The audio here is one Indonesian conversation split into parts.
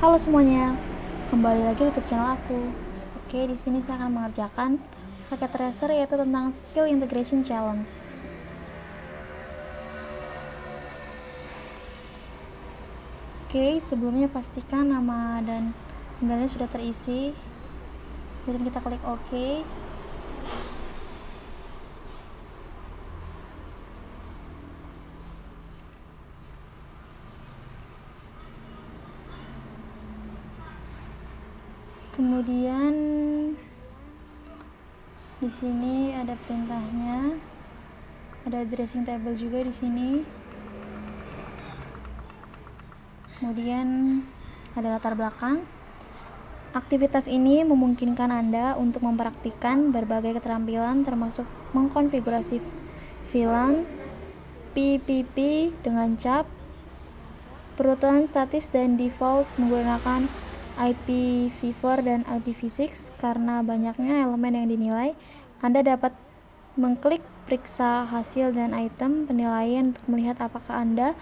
Halo semuanya, kembali lagi di YouTube channel aku. Oke, di sini saya akan mengerjakan paket tracer yaitu tentang skill integration challenge. Oke, sebelumnya pastikan nama dan emailnya sudah terisi. Kemudian kita klik OK. Kemudian di sini ada perintahnya, ada dressing table juga di sini. Kemudian ada latar belakang. Aktivitas ini memungkinkan Anda untuk mempraktikkan berbagai keterampilan termasuk mengkonfigurasi VLAN, PPP dengan cap, perututan statis dan default menggunakan IPv4 dan IPv6. Karena banyaknya elemen yang dinilai, Anda dapat mengklik periksa hasil dan item penilaian untuk melihat apakah Anda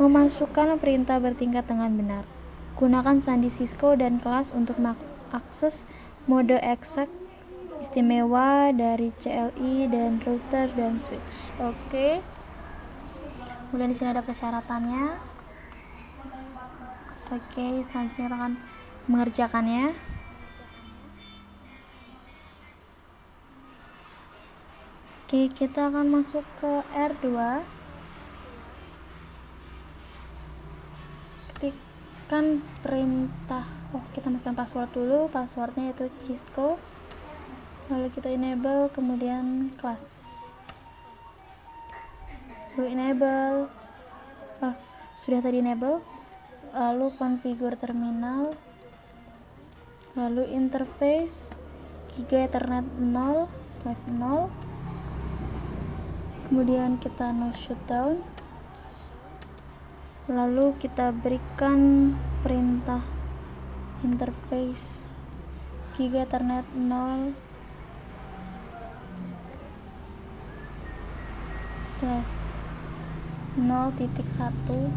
memasukkan perintah bertingkat dengan benar. Gunakan sandi Cisco dan kelas untuk mengakses mode exact istimewa dari CLI dan router dan switch. Oke. Kemudian di sini ada persyaratannya. Oke, selanjutnya kita akan mengerjakannya. Oke, kita akan masuk ke R2. Ketikkan perintah. Kita masukkan password dulu. Passwordnya yaitu Cisco. Lalu kita enable, kemudian kelas. Lalu enable. Sudah tadi enable. Lalu configure terminal. Lalu interface Giga Ethernet 0/0. Kemudian kita no shutdown. Lalu kita berikan perintah interface Giga Ethernet 0/0.1.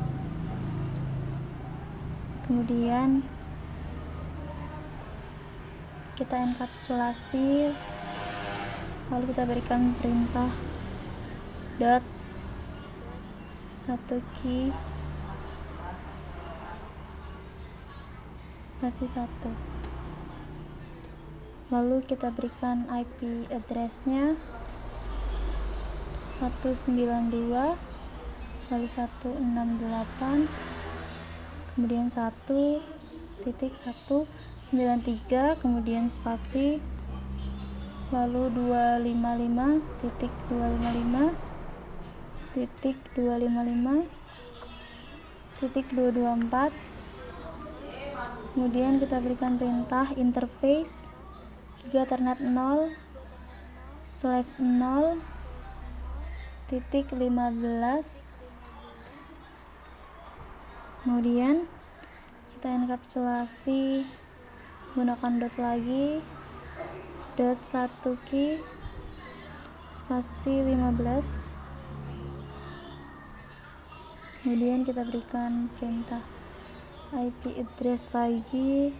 Kemudian kita enkapsulasi, lalu kita berikan perintah dot 1 key spasi 1. Lalu kita berikan IP address-nya 192, lalu 168, kemudian 1.193, kemudian spasi, lalu 255.255.224. Kemudian kita berikan perintah interface Giga Ethernet 0/0.15. Kemudian kita enkapsulasi menggunakan dot lagi, dot 1 key spasi 15. Kemudian kita berikan perintah IP address lagi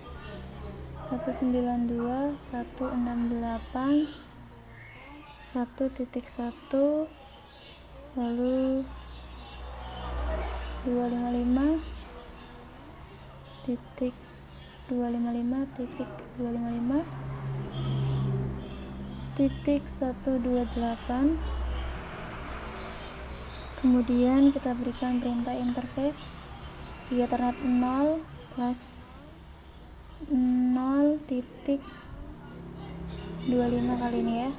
192.168.1.1, lalu 255.255.128. Kemudian kita berikan perintah interface Giga Ethernet 0/0.25 kali ini ya.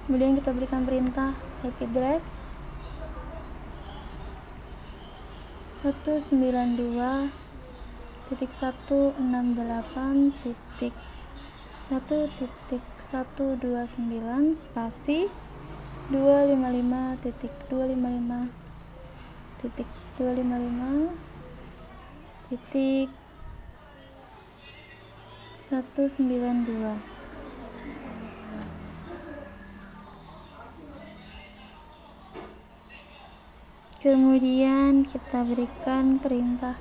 Kemudian kita berikan perintah IP address 192.168.1.129 spasi 255.255.192. Kemudian kita berikan perintah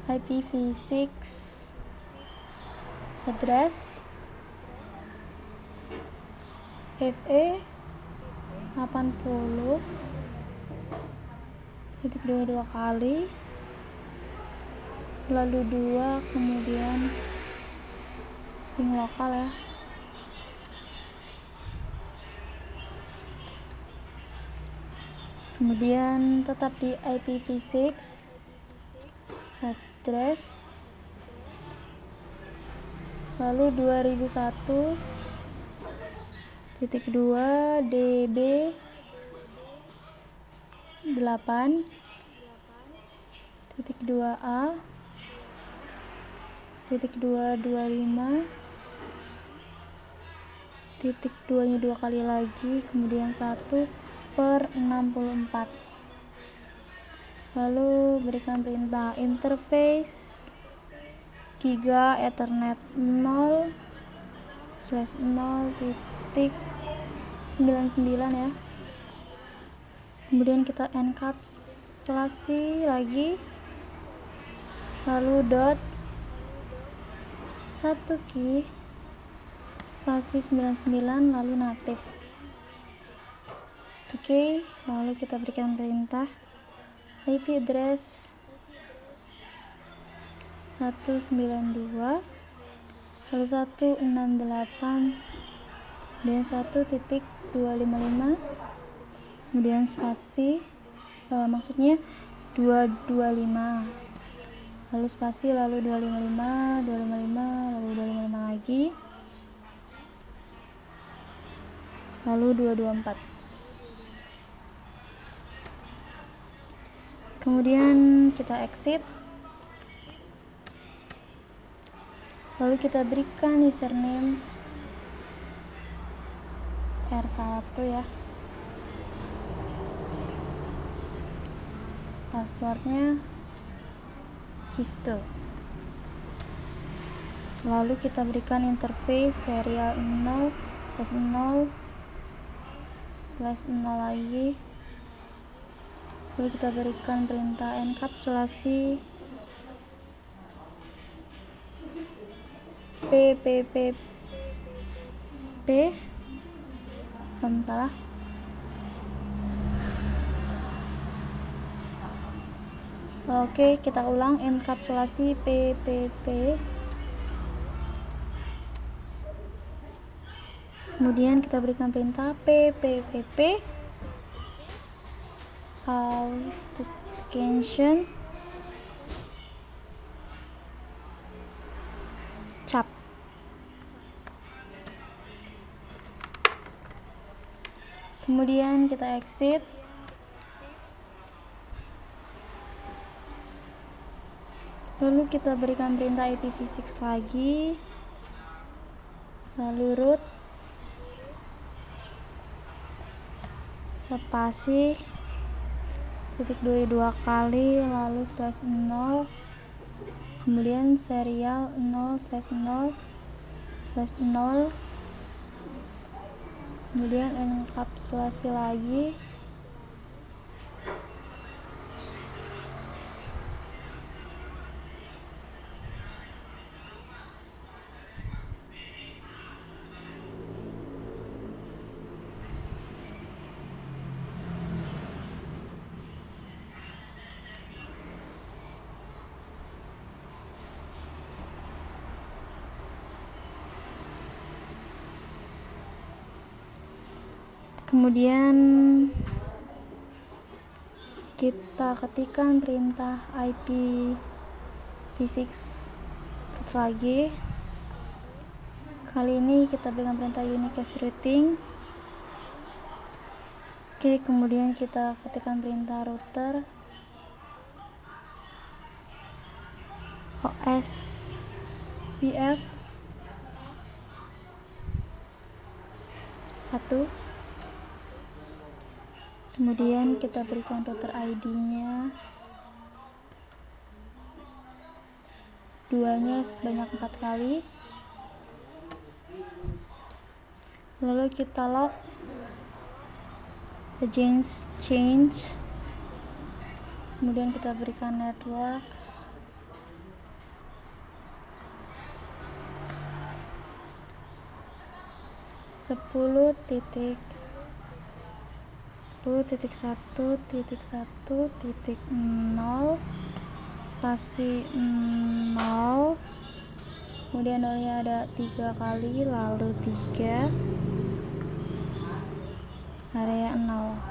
IPv6 address FE 80.22 kali, lalu 2, kemudian ping lokal ya. Kemudian tetap di IPv6 address, lalu 2001.2 db 8.2a titik 225 titik 2 nya 2 kali lagi, kemudian 1/64. Lalu berikan perintah interface giga ethernet 0/0.99 ya. Kemudian kita enkapsulasi lagi, lalu dot 1 key spasi 99 lalu native. Oke, lalu kita berikan perintah IP address 192 lalu 168 kemudian 1.255 kemudian spasi maksudnya 225 lalu spasi lalu 255 lalu 255 lagi lalu 224. Kemudian kita exit, lalu kita berikan username R1 ya, passwordnya Kisto. Lalu kita berikan interface serial 0/0/0 lagi, lalu kita berikan perintah enkapsulasi PPPP salah. Oke, kita ulang enkapsulasi PPP. Kemudian kita berikan perintah PPPP authentication cap. Kemudian kita exit, lalu kita berikan perintah IPv6 lagi, lalu root spasi titik 2 kali lalu /0 kemudian serial 0/0/0 kemudian enkapsulasi lagi, kemudian kita ketikkan perintah IPv6 lagi. Kali ini kita berikan perintah unicast routing. Oke, kemudian kita ketikkan perintah router OSPF 1. Kemudian kita berikan router ID-nya, 2-nya sebanyak 4 kali. Lalu kita log agents change kemudian kita berikan network, sepuluh titik 1.1.1.0 spasi 0, kemudian nolnya ada 3 kali, lalu 3 area 0.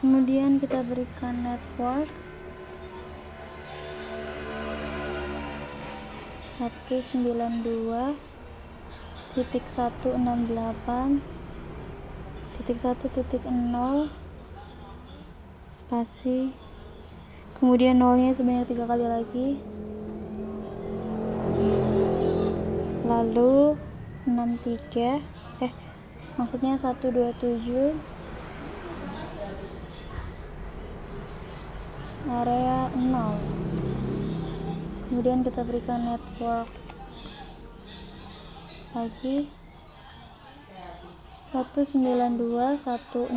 Kemudian kita berikan network 192.168.1.0 spasi, kemudian nolnya sebanyak 3 kali lagi, lalu 127 area 0. Kemudian kita berikan network lagi 192.168.128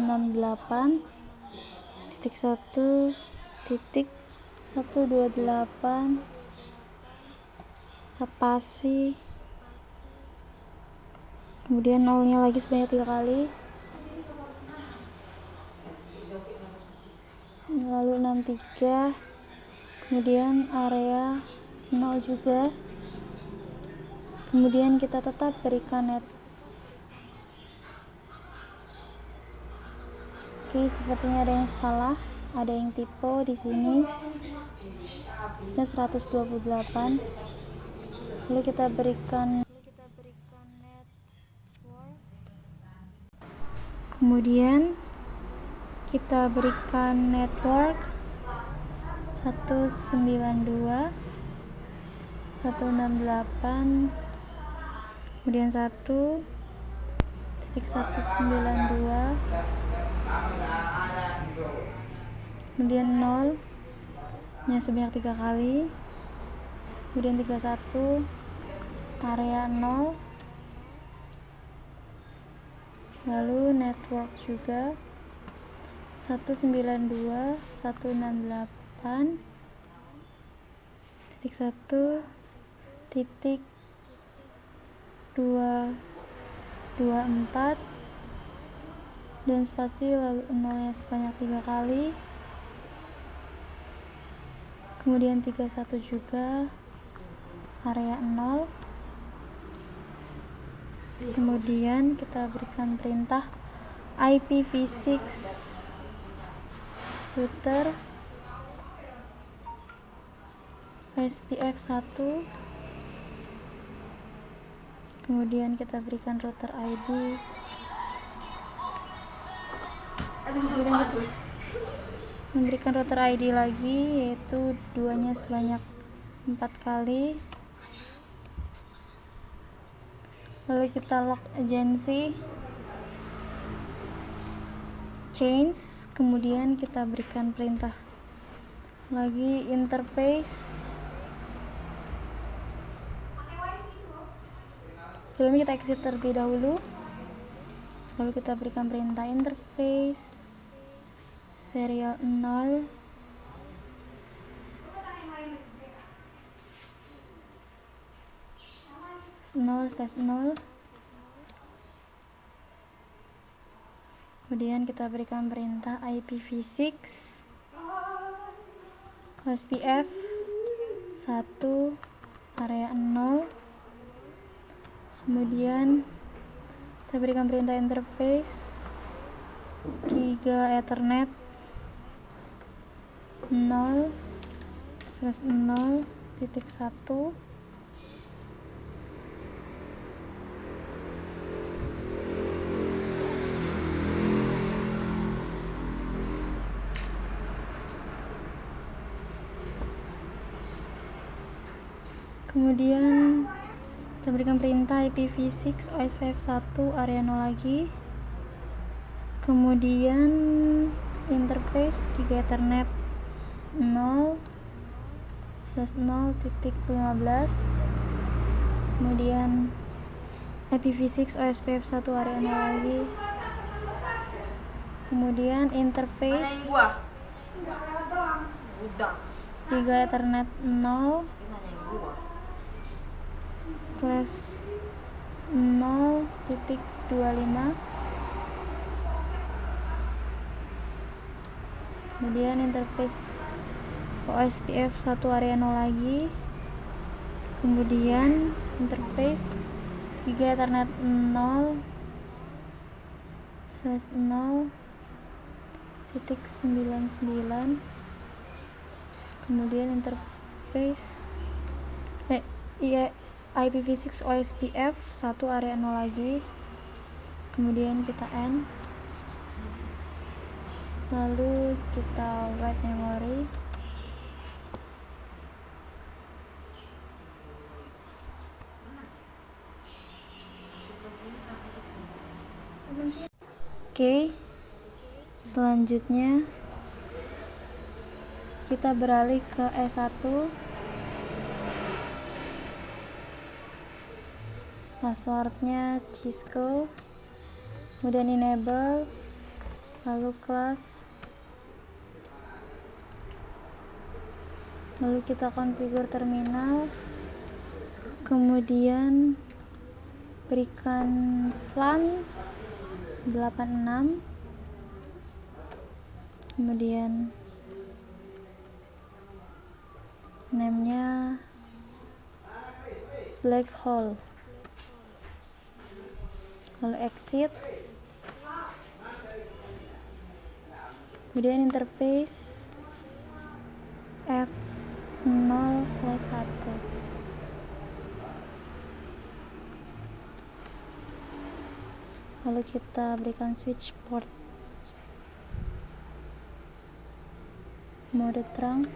spasi, kemudian nolnya lagi sebanyak 3 kali, lalu 63, kemudian area 0 juga. Kemudian kita tetap berikan net. Oke, sepertinya ada yang salah, ada yang typo di sini. Ini 128. Lalu kita berikan network. Kemudian kita berikan network 192.168, kemudian 1.192, kemudian 0 nya sebanyak 3 kali, kemudian 31 area 0, lalu network juga 192.168.1.224 dan spasi, lalu 0 nya sebanyak 3 kali, kemudian 31 juga area 0. Kemudian kita berikan perintah IPv6 router SPF 1, kemudian kita berikan router ID, kemudian kita memberikan router ID lagi, yaitu 2-nya sebanyak 4 kali, lalu kita lock agency change, kemudian kita berikan perintah lagi interface. Sebelumnya kita exit terlebih dahulu, lalu kita berikan perintah interface serial 0, kemudian kita berikan perintah IPv6 SPF 1 area 0, kemudian kita berikan perintah interface Giga Ethernet 0/0.1. Kemudian kita berikan perintah IPv6 OSPF 1 area 0 lagi, kemudian interface Giga Ethernet 0/0.15, kemudian IPv6 OSPF 1 area 0 lagi, Kemudian interface Giga Ethernet 0/0.25. Kemudian interface OSPF 1 area 0 lagi. Kemudian interface Giga Ethernet 0/0.99. Kemudian interface IPv6 OSPF 1 area 0 lagi. Kemudian kita N, lalu kita write memory. Oke, selanjutnya kita beralih ke S1. Passwordnya Cisco, kemudian enable, lalu class, lalu kita configure terminal, kemudian berikan flan 86, kemudian name-nya black hole, lalu exit, kemudian interface F0/1, lalu kita berikan switch port mode terang,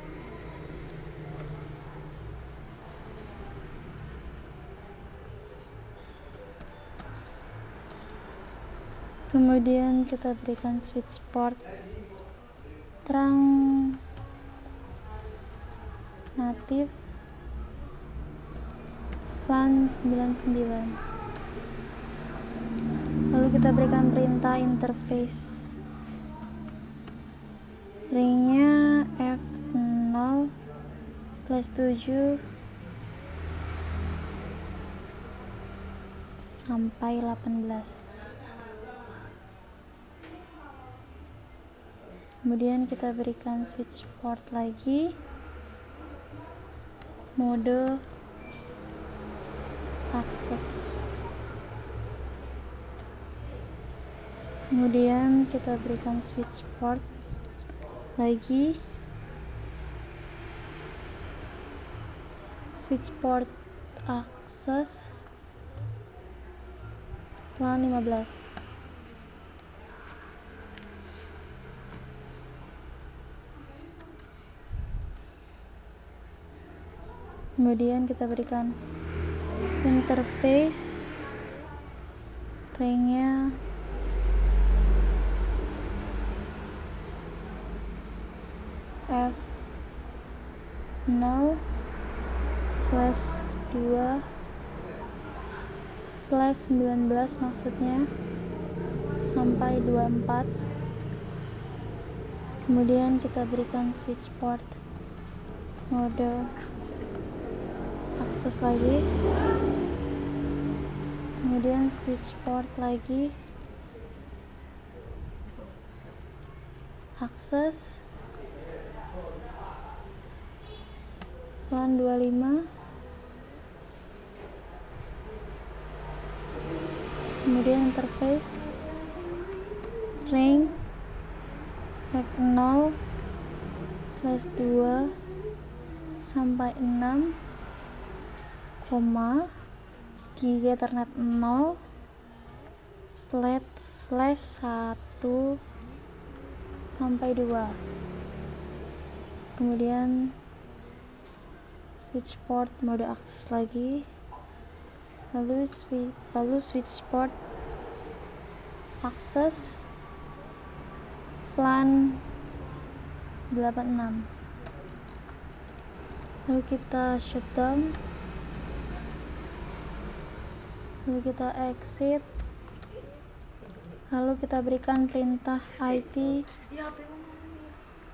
kemudian kita berikan switch port terang natif flan 99, lalu kita berikan perintah interface ringnya F0/7 sampai 18. Kemudian kita berikan switch port lagi, mode akses. Kemudian kita berikan switch port lagi, switch port akses LAN 15. Kemudian kita berikan interface ringnya F0/2/19 maksudnya sampai 24. Kemudian kita berikan switch port mode akses lagi, kemudian switch port lagi, akses LAN 25, kemudian interface ring F0/2 sampai 6, Giga Ethernet 0/1 sampai 2. Kemudian switch port mode akses lagi, lalu switch port akses LAN 86, lalu kita shutdown, lalu kita exit, Lalu kita berikan perintah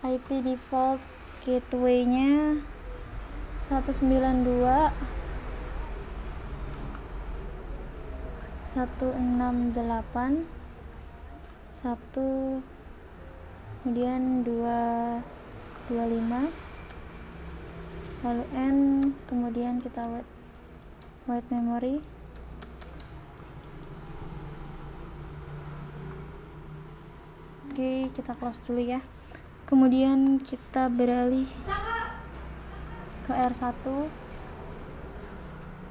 IP default gateway-nya 192.168.1 kemudian 225, lalu N, kemudian kita write memory. Oke, kita close dulu ya. Kemudian kita beralih ke R1.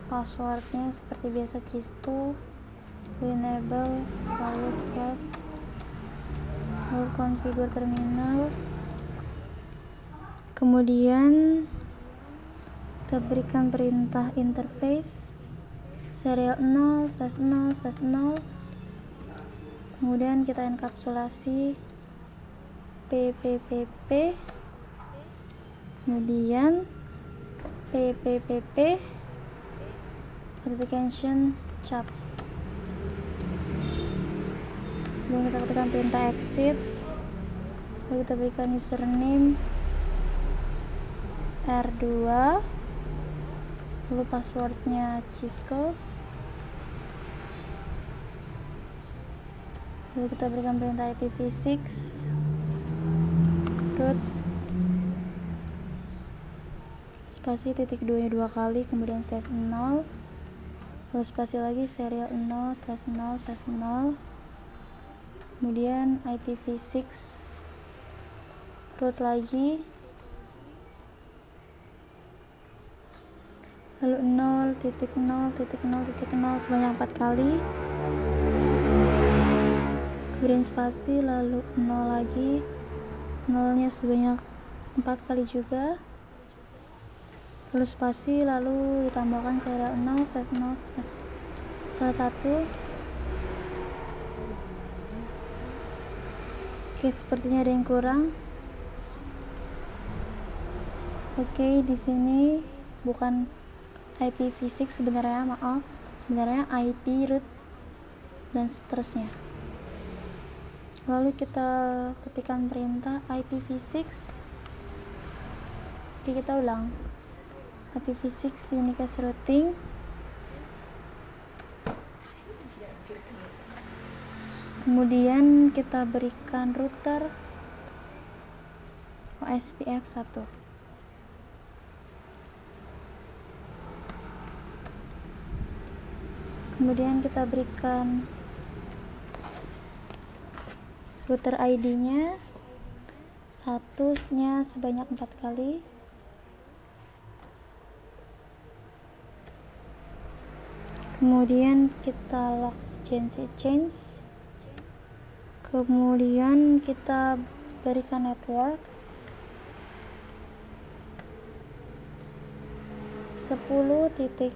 Passwordnya seperti biasa Cisco, enable, lalu plus, lalu configure terminal. Kemudian kita berikan perintah interface serial 0/0/0. Kemudian kita enkapsulasi PPPP, kemudian PPPP authentication cap. Kemudian kita ketikkan perintah exit, lalu kita berikan username R2, lalu passwordnya Cisco, lalu kita berikan perintah IPv6 root spasi titik 2 nya 2 kali, kemudian slash 0, lalu spasi lagi serial 0/0/0, kemudian IPv6 root lagi, lalu 0.0.0.0 sebanyak 4 kali, kemudian spasi, lalu 0 lagi, 0 nya sebanyak 4 kali juga, lalu spasi, lalu ditambahkan serial 0/0/1. Oke, sepertinya ada yang kurang. Oke, di sini bukan IPv6 sebenarnya, maaf, sebenarnya IP root dan seterusnya. Lalu kita ketikkan perintah IPv6. Oke, kita ulang. IPv6 unicast routing, kemudian kita berikan router OSPF 1. Kemudian kita berikan router ID-nya, satunya sebanyak 4 kali. Kemudian kita lock agency change. Kemudian kita berikan network 10.1,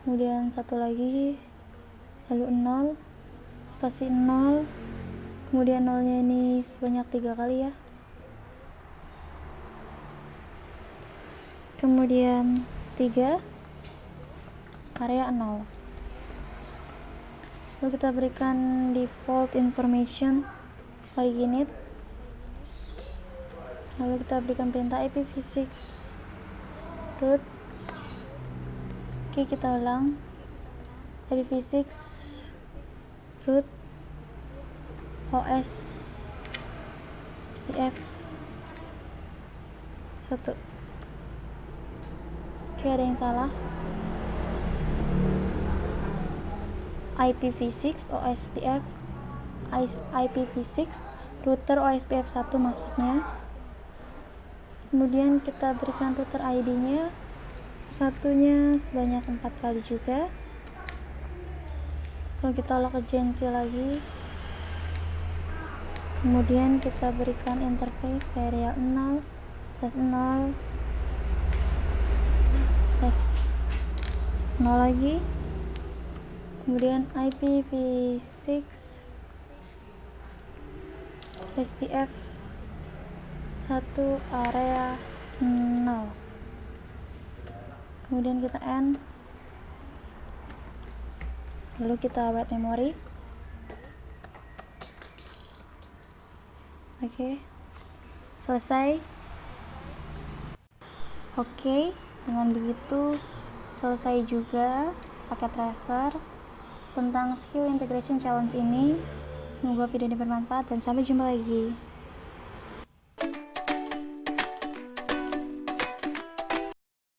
kemudian satu lagi, lalu 0, spasi 0, kemudian 0 nya ini sebanyak 3 kali ya, kemudian 3, area 0, lalu kita berikan default information originate, lalu kita berikan perintah IPv6 root. Oke, kita ulang. IPv6 root OSPF 1. Oke, ada yang salah. IPv6 OSPF IPv6 router OSPF 1 maksudnya. Kemudian kita berikan router ID-nya, satunya sebanyak 4 kali juga. Kalau kita lock agency lagi, kemudian kita berikan interface serial 0/0/0 lagi, kemudian IPv6 SPF 1 area 0. kemudian kita end, lalu kita write memory. Oke, selesai. Oke, dengan begitu selesai juga paket tracer tentang skill integration challenge ini. Semoga video ini bermanfaat dan sampai jumpa lagi.